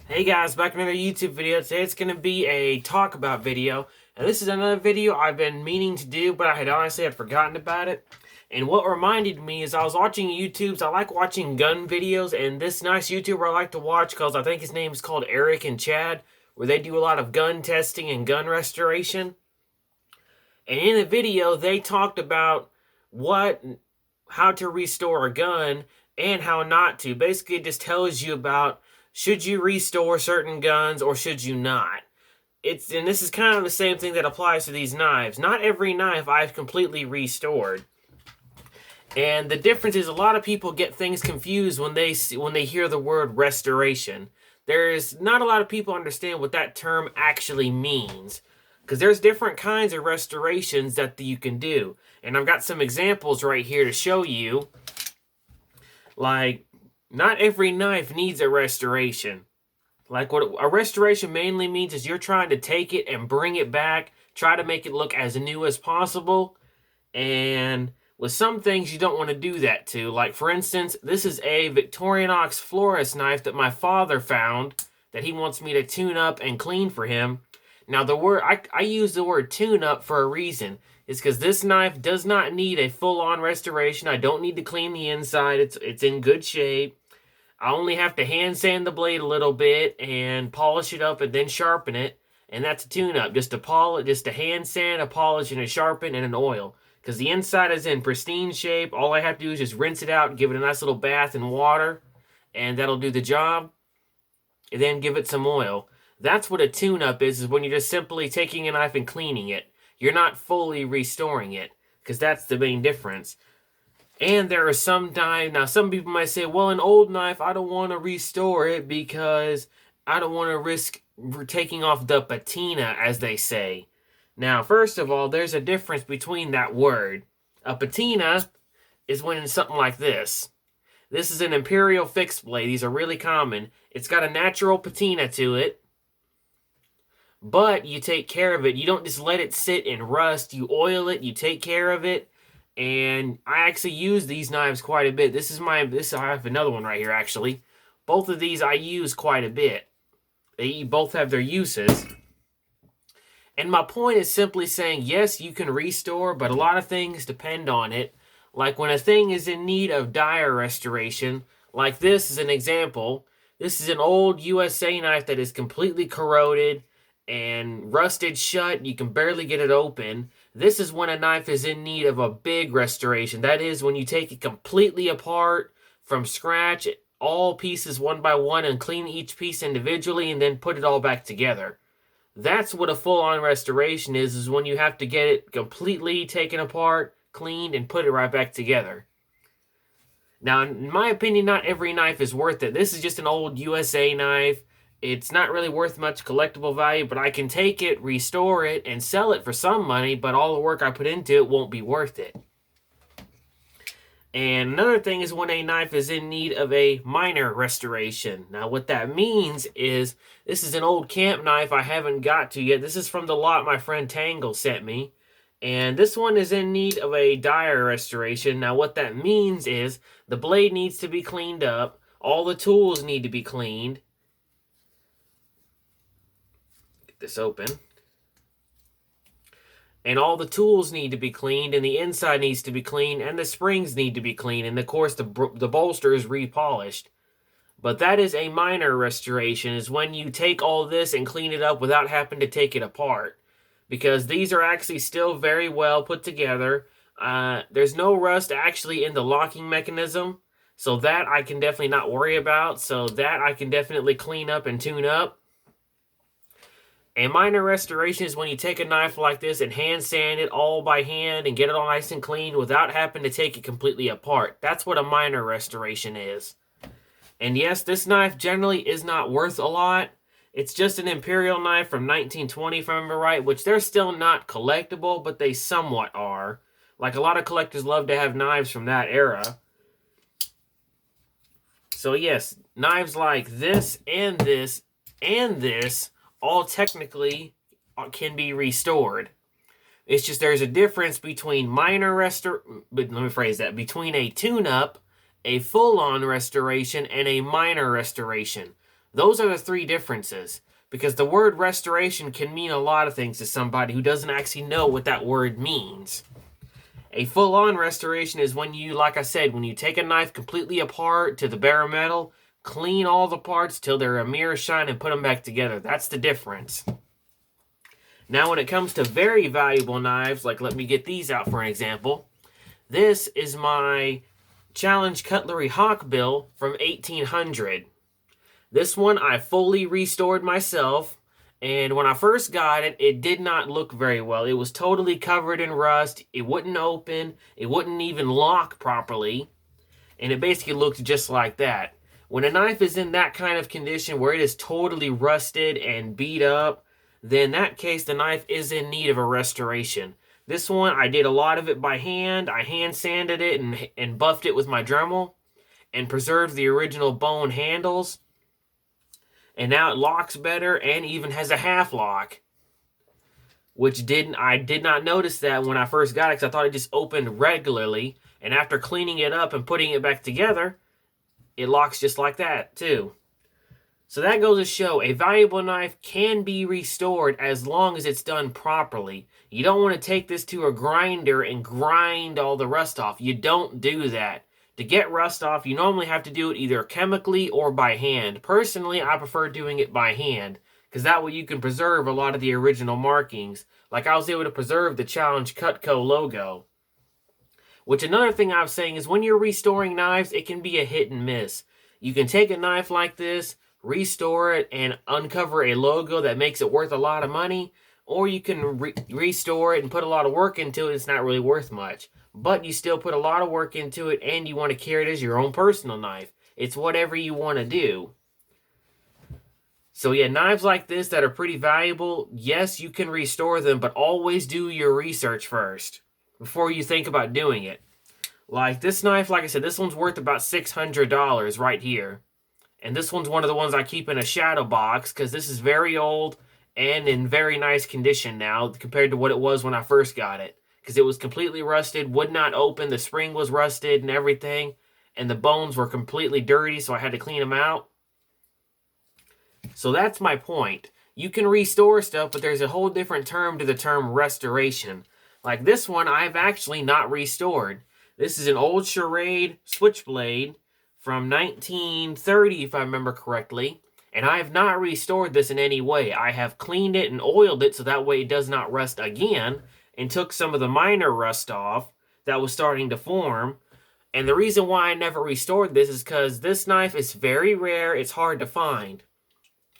Hey guys, back in another YouTube video. Today it's going to be a talk about video. And this is another video I've been meaning to do, but I had forgotten about it. And what reminded me is I was watching YouTubes. I like watching gun videos, and this nice YouTuber I like to watch because I think his name is called Eric and Chad, where they do a lot of gun testing and gun restoration. And in the video, they talked about how to restore a gun and how not to. Basically, it just tells you about should you restore certain guns or should you not. And this is kind of the same thing that applies to these knives. Not every knife I've completely restored. And the difference is a lot of people get things confused when they hear the word restoration. There's not a lot of people understand what that term actually means, because there's different kinds of restorations that you can do. And I've got some examples right here to show you. Like, not every knife needs a restoration. Like, what a restoration mainly means is you're trying to take it and bring it back, try to make it look as new as possible. And with some things, you don't want to do that to. Like, for instance, this is a Victorinox Flores knife that my father found that he wants me to tune up and clean for him. Now, I use the word tune up for a reason. It's because this knife does not need a full-on restoration. I don't need to clean the inside. It's in good shape. I only have to hand sand the blade a little bit and polish it up and then sharpen it. And that's a tune-up. Just a hand sand, a polish, and a sharpen, and an oil. Because the inside is in pristine shape. All I have to do is just rinse it out and give it a nice little bath in water. And that'll do the job. And then give it some oil. That's what a tune-up is when you're just simply taking a knife and cleaning it. You're not fully restoring it. Because that's the main difference. And there are some knives. Now, some people might say, well, an old knife, I don't want to restore it because I don't want to risk taking off the patina, as they say. Now, first of all, there's a difference between that word. A patina is when it's something like this. This is an Imperial fixed blade. These are really common. It's got a natural patina to it, but you take care of it. You don't just let it sit and rust. You oil it. You take care of it. And I actually use these knives quite a bit. I have another one right here, actually. Both of these I use quite a bit. They both have their uses. And my point is simply saying, yes, you can restore, but a lot of things depend on it. Like when a thing is in need of dire restoration, like this is an example. This is an old USA knife that is completely corroded and rusted shut. You can barely get it open. This is when a knife is in need of a big restoration. That is when you take it completely apart from scratch, all pieces one by one, and clean each piece individually and then put it all back together. That's what a full-on restoration is when you have to get it completely taken apart, cleaned, and put it right back together. Now, in my opinion, not every knife is worth it. This is just an old USA knife. It's not really worth much collectible value, but I can take it, restore it, and sell it for some money, but all the work I put into it won't be worth it. And another thing is when a knife is in need of a minor restoration. Now, what that means is this is an old camp knife I haven't got to yet. This is from the lot my friend Tangle sent me. And this one is in need of a dire restoration. Now, what that means is the blade needs to be cleaned up. All the tools need to be cleaned. This open, and all the tools need to be cleaned, and the inside needs to be cleaned, and the springs need to be cleaned, and of course the bolster is repolished. But that is a minor restoration, is when you take all this and clean it up without having to take it apart, because these are actually still very well put together. There's no rust actually in the locking mechanism, so that I can definitely not worry about. So that I can definitely clean up and tune up. A minor restoration is when you take a knife like this and hand sand it all by hand and get it all nice and clean without having to take it completely apart. That's what a minor restoration is. And yes, this knife generally is not worth a lot. It's just an Imperial knife from 1920, if I remember right, which they're still not collectible, but they somewhat are. Like, a lot of collectors love to have knives from that era. So yes, knives like this and this and this all technically can be restored. It's just there's a difference between between a tune-up, a full-on restoration, and a minor restoration. Those are the three differences. Because the word restoration can mean a lot of things to somebody who doesn't actually know what that word means. A full-on restoration is when you, like I said, when you take a knife completely apart to the bare metal, clean all the parts till they're a mirror shine and put them back together. That's the difference. Now when it comes to very valuable knives, like let me get these out for an example. This is my Challenge Cutlery Hawkbill from 1800. This one I fully restored myself, and when I first got it, it did not look very well. It was totally covered in rust, it wouldn't open, it wouldn't even lock properly, and it basically looked just like that. When a knife is in that kind of condition where it is totally rusted and beat up, then in that case the knife is in need of a restoration. This one, I did a lot of it by hand. I hand sanded it and buffed it with my Dremel and preserved the original bone handles. And now it locks better and even has a half lock. Which I did not notice that when I first got it because I thought it just opened regularly. And after cleaning it up and putting it back together, it locks just like that too. So that goes to show a valuable knife can be restored as long as it's done properly. You don't want to take this to a grinder and grind all the rust off. You don't do that. To get rust off, you normally have to do it either chemically or by hand. Personally, I prefer doing it by hand, because that way you can preserve a lot of the original markings. Like I was able to preserve the Challenge Cutco logo. Which another thing I was saying is when you're restoring knives, it can be a hit and miss. You can take a knife like this, restore it, and uncover a logo that makes it worth a lot of money, or you can restore it and put a lot of work into it. It's not really worth much. But you still put a lot of work into it, and you want to carry it as your own personal knife. It's whatever you want to do. So yeah, knives like this that are pretty valuable, yes, you can restore them, but always do your research first before you think about doing it. Like this knife, like I said, this one's worth about $600 right here. And this one's one of the ones I keep in a shadow box because this is very old and in very nice condition now compared to what it was when I first got it. Because it was completely rusted, would not open, the spring was rusted and everything, and the bones were completely dirty, so I had to clean them out. So that's my point. You can restore stuff, but there's a whole different term to the term restoration. Like this one, I've actually not restored. This is an old Schrade switchblade from 1930, if I remember correctly, and I have not restored this in any way. I have cleaned it and oiled it so that way it does not rust again, and took some of the minor rust off that was starting to form. And the reason why I never restored this is because this knife is very rare. It's hard to find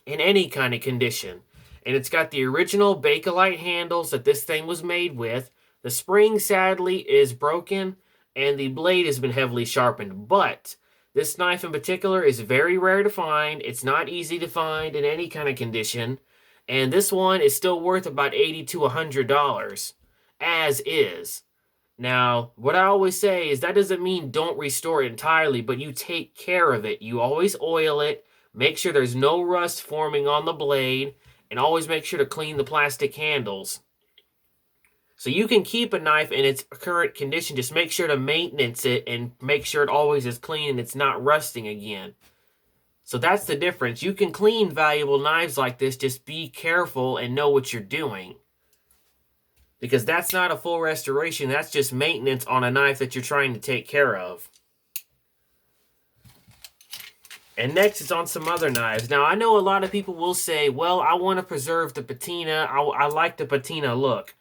in any kind of condition. And it's got the original Bakelite handles that this thing was made with. The spring, sadly, is broken, and the blade has been heavily sharpened. But this knife in particular is very rare to find. It's not easy to find in any kind of condition. And this one is still worth about $80 to $100. As is. Now, what I always say is that doesn't mean don't restore it entirely, but you take care of it. You always oil it, make sure there's no rust forming on the blade, and always make sure to clean the plastic handles. So you can keep a knife in its current condition, just make sure to maintenance it and make sure it always is clean and it's not rusting again. So that's the difference. You can clean valuable knives like this, just be careful and know what you're doing. Because that's not a full restoration, that's just maintenance on a knife that you're trying to take care of. And next is on some other knives. Now, I know a lot of people will say, well, I want to preserve the patina. I like the patina look.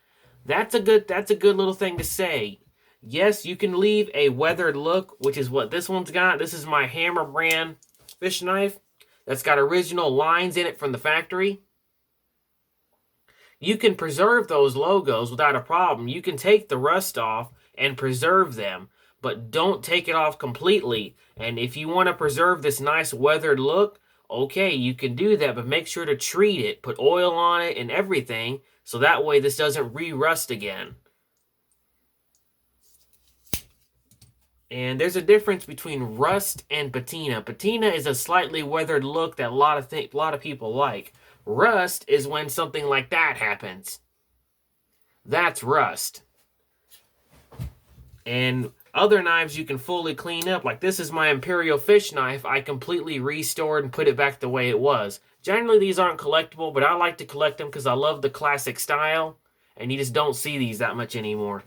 That's a good little thing to say. Yes, you can leave a weathered look, which is what this one's got. This is my Hammer brand fish knife that's got original lines in it from the factory. You can preserve those logos without a problem. You can take the rust off and preserve them, but don't take it off completely. And if you want to preserve this nice weathered look, okay, you can do that, but make sure to treat it. Put oil on it and everything, so that way this doesn't re-rust again. And there's a difference between rust and patina. Patina is a slightly weathered look that a lot of people like. Rust is when something like that happens. That's rust. And Other knives you can fully clean up. Like this is my Imperial Fish knife. I completely restored and put it back the way it was. Generally, these aren't collectible, but I like to collect them because I love the classic style. And you just don't see these that much anymore.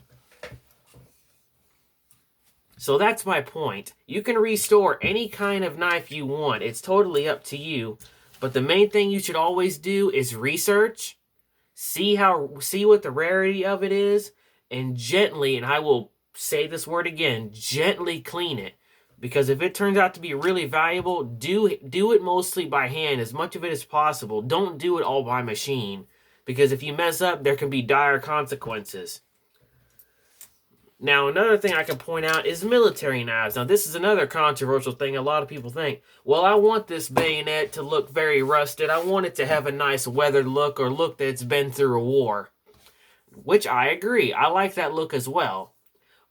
So that's my point. You can restore any kind of knife you want. It's totally up to you. But the main thing you should always do is research, see what the rarity of it is, and gently, and I will say this word again, gently clean it. Because if it turns out to be really valuable, do it mostly by hand, as much of it as possible. Don't do it all by machine. Because if you mess up, there can be dire consequences. Now, another thing I can point out is military knives. Now, this is another controversial thing a lot of people think. Well, I want this bayonet to look very rusted. I want it to have a nice weathered look or look that it's been through a war. Which I agree. I like that look as well.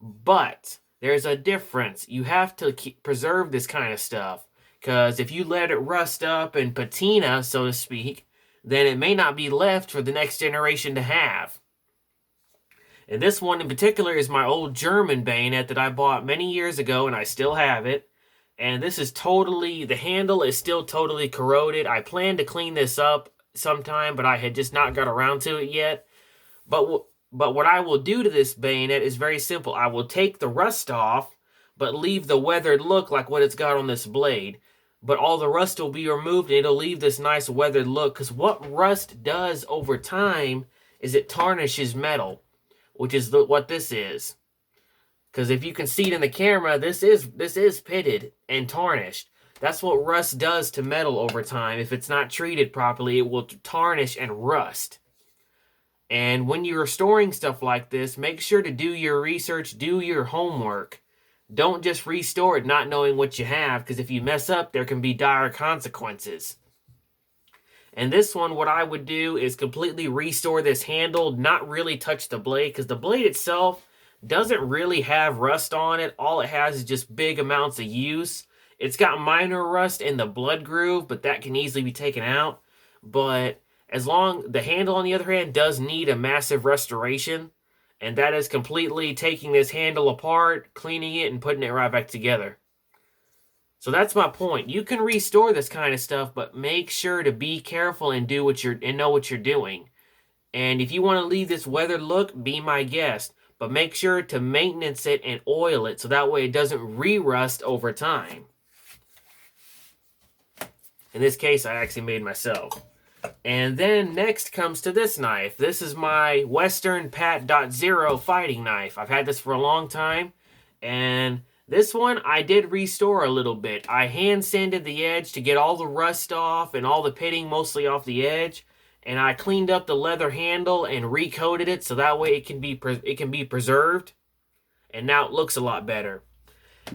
But there's a difference. You have to preserve this kind of stuff. Because if you let it rust up and patina, so to speak, then it may not be left for the next generation to have. And this one in particular is my old German bayonet that I bought many years ago, and I still have it. And this is totally, the handle is still totally corroded. I plan to clean this up sometime, but I had just not got around to it yet. But what I will do to this bayonet is very simple. I will take the rust off, but leave the weathered look like what it's got on this blade. But all the rust will be removed, and it'll leave this nice weathered look. Because what rust does over time is it tarnishes metal, which is what this is. Because if you can see it in the camera, this is pitted and tarnished. That's what rust does to metal over time. If it's not treated properly, it will tarnish and rust. And when you're restoring stuff like this, make sure to do your research, do your homework. Don't just restore it not knowing what you have, because if you mess up, there can be dire consequences. And this one, what I would do is completely restore this handle, not really touch the blade, because the blade itself doesn't really have rust on it. All it has is just big amounts of use. It's got minor rust in the blood groove, but that can easily be taken out. But the handle, on the other hand, does need a massive restoration. And that is completely taking this handle apart, cleaning it, and putting it right back together. So that's my point. You can restore this kind of stuff, but make sure to be careful and know what you're doing. And if you want to leave this weathered look, be my guest. But make sure to maintenance it and oil it, so that way it doesn't re-rust over time. In this case, I actually made myself. And then next comes to this knife. This is my Western Pat .0 fighting knife. I've had this for a long time. And this one I did restore a little bit. I hand sanded the edge to get all the rust off and all the pitting mostly off the edge. And I cleaned up the leather handle and recoated it so that way it can be preserved. And now it looks a lot better.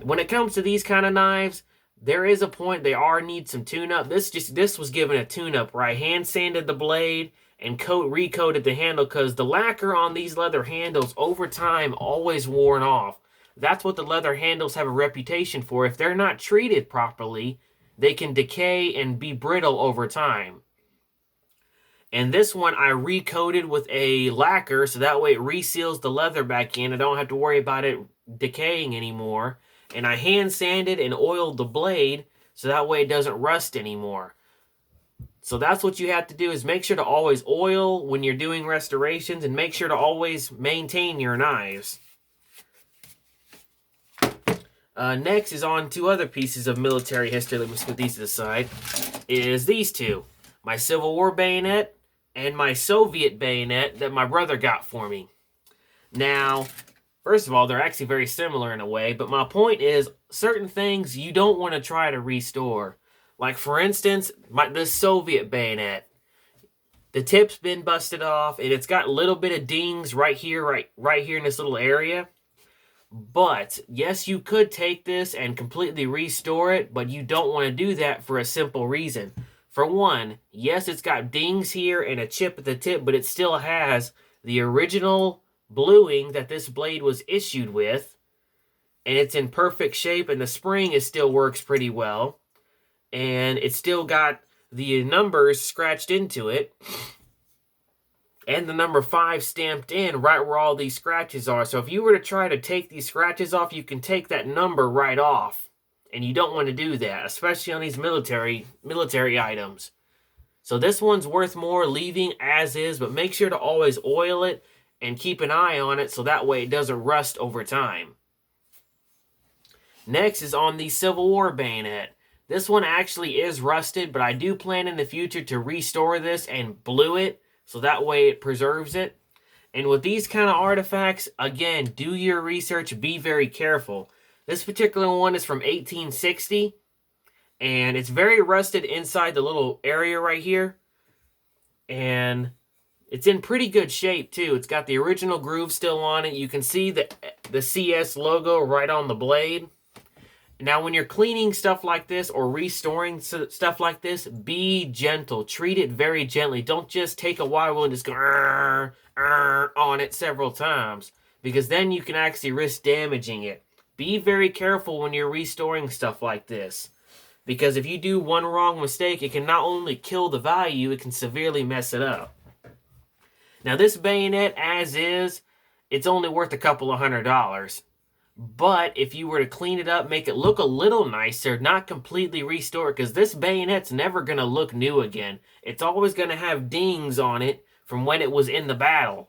When it comes to these kind of knives, there is a point they need some tune-up. This was given a tune-up where I hand sanded the blade and recoated the handle, because the lacquer on these leather handles over time always worn off. That's what the leather handles have a reputation for. If they're not treated properly, they can decay and be brittle over time. And this one I recoated with a lacquer, so that way it reseals the leather back in. I don't have to worry about it decaying anymore. And I hand sanded and oiled the blade, so that way it doesn't rust anymore. So that's what you have to do, is make sure to always oil when you're doing restorations, and make sure to always maintain your knives. Next is on two other pieces of military history. Let me put these to the side. Is these two. My Civil War bayonet and my Soviet bayonet that my brother got for me. Now, first of all, they're actually very similar in a way, but my point is, certain things you don't want to try to restore. Like, for instance, this Soviet bayonet. The tip's been busted off, and it's got a little bit of dings right here in this little area. But, yes, you could take this and completely restore it, but you don't want to do that for a simple reason. For one, yes, it's got dings here and a chip at the tip, but it still has the original bluing that this blade was issued with, and it's in perfect shape, and the spring still works pretty well, and it's still got the numbers scratched into it, and the number 5 stamped in right where all these scratches are. So if you were to try to take these scratches off, you can take that number right off. And you don't want to do that, especially on these military items. So this one's worth more leaving as is, but make sure to always oil it and keep an eye on it so that way it doesn't rust over time. Next is on the Civil War bayonet. This one actually is rusted, but I do plan in the future to restore this and blue it so that way it preserves it. And with these kind of artifacts, again, do your research, be very careful. This particular one is from 1860, and it's very rusted inside the little area right here. And it's in pretty good shape, too. It's got the original groove still on it. You can see the CS logo right on the blade. Now, when you're cleaning stuff like this or restoring stuff like this, be gentle. Treat it very gently. Don't just take a wire wheel and just go on it several times, because then you can actually risk damaging it. Be very careful when you're restoring stuff like this, because if you do one wrong mistake, it can not only kill the value, it can severely mess it up. Now, this bayonet, as is, it's only worth a couple of $100. But if you were to clean it up, make it look a little nicer, not completely restore it, because this bayonet's never going to look new again. It's always going to have dings on it from when it was in the battle.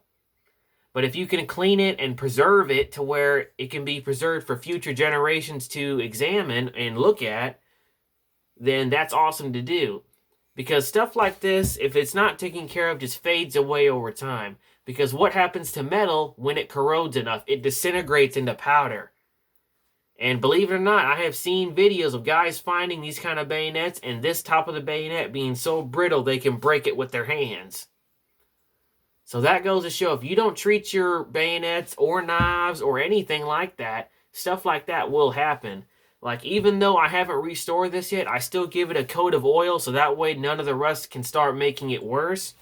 But if you can clean it and preserve it to where it can be preserved for future generations to examine and look at, then that's awesome to do. Because stuff like this, if it's not taken care of, just fades away over time. Because what happens to metal when it corrodes enough? It disintegrates into powder. And believe it or not, I have seen videos of guys finding these kind of bayonets and this top of the bayonet being so brittle they can break it with their hands. So that goes to show, if you don't treat your bayonets or knives or anything like that, stuff like that will happen. Like, even though I haven't restored this yet, I still give it a coat of oil so that way none of the rust can start making it worse.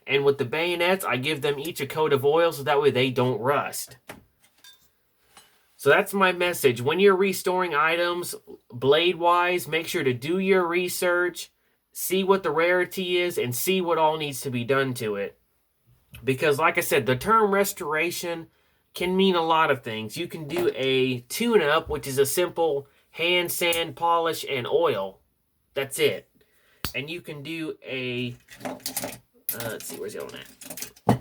And with the bayonets, I give them each a coat of oil so that way they don't rust. So that's my message. When you're restoring items, blade-wise, make sure to do your research, see what the rarity is, and see what all needs to be done to it. Because, like I said, the term restoration can mean a lot of things. You can do a tune-up, which is a simple hand sand, polish, and oil. That's it. And you can do a... let's see, where's the other one at?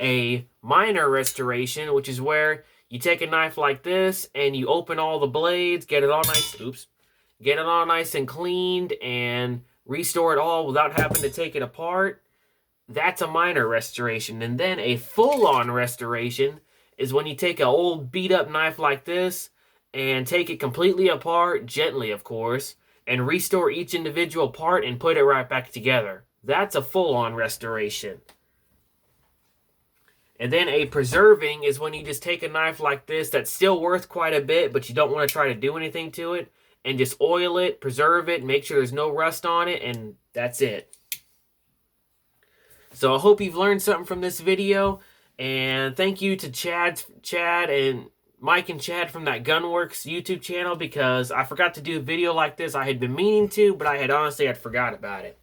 A minor restoration, which is where you take a knife like this and you open all the blades, get it all nice... Oops. Get it all nice and cleaned and restore it all without having to take it apart. That's a minor restoration. And then a full-on restoration is when you take an old beat-up knife like this and take it completely apart, gently of course, and restore each individual part and put it right back together. That's a full-on restoration. And then a preserving is when you just take a knife like this that's still worth quite a bit, but you don't want to try to do anything to it, and just oil it, preserve it, make sure there's no rust on it, and that's it. So I hope you've learned something from this video, and thank you to Chad and Mike and Chad from that Gunworks YouTube channel, because I forgot to do a video like this. I had been meaning to, but I had forgot about it.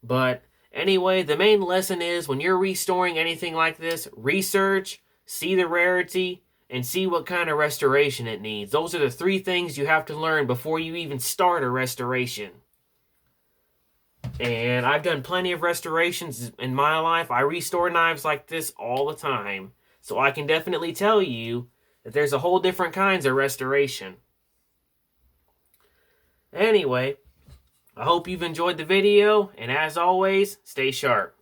But anyway, the main lesson is when you're restoring anything like this, research, see the rarity, and see what kind of restoration it needs. Those are the 3 things you have to learn before you even start a restoration. And I've done plenty of restorations in my life. I restore knives like this all the time. So I can definitely tell you that there's a whole different kinds of restoration. Anyway, I hope you've enjoyed the video. And as always, stay sharp.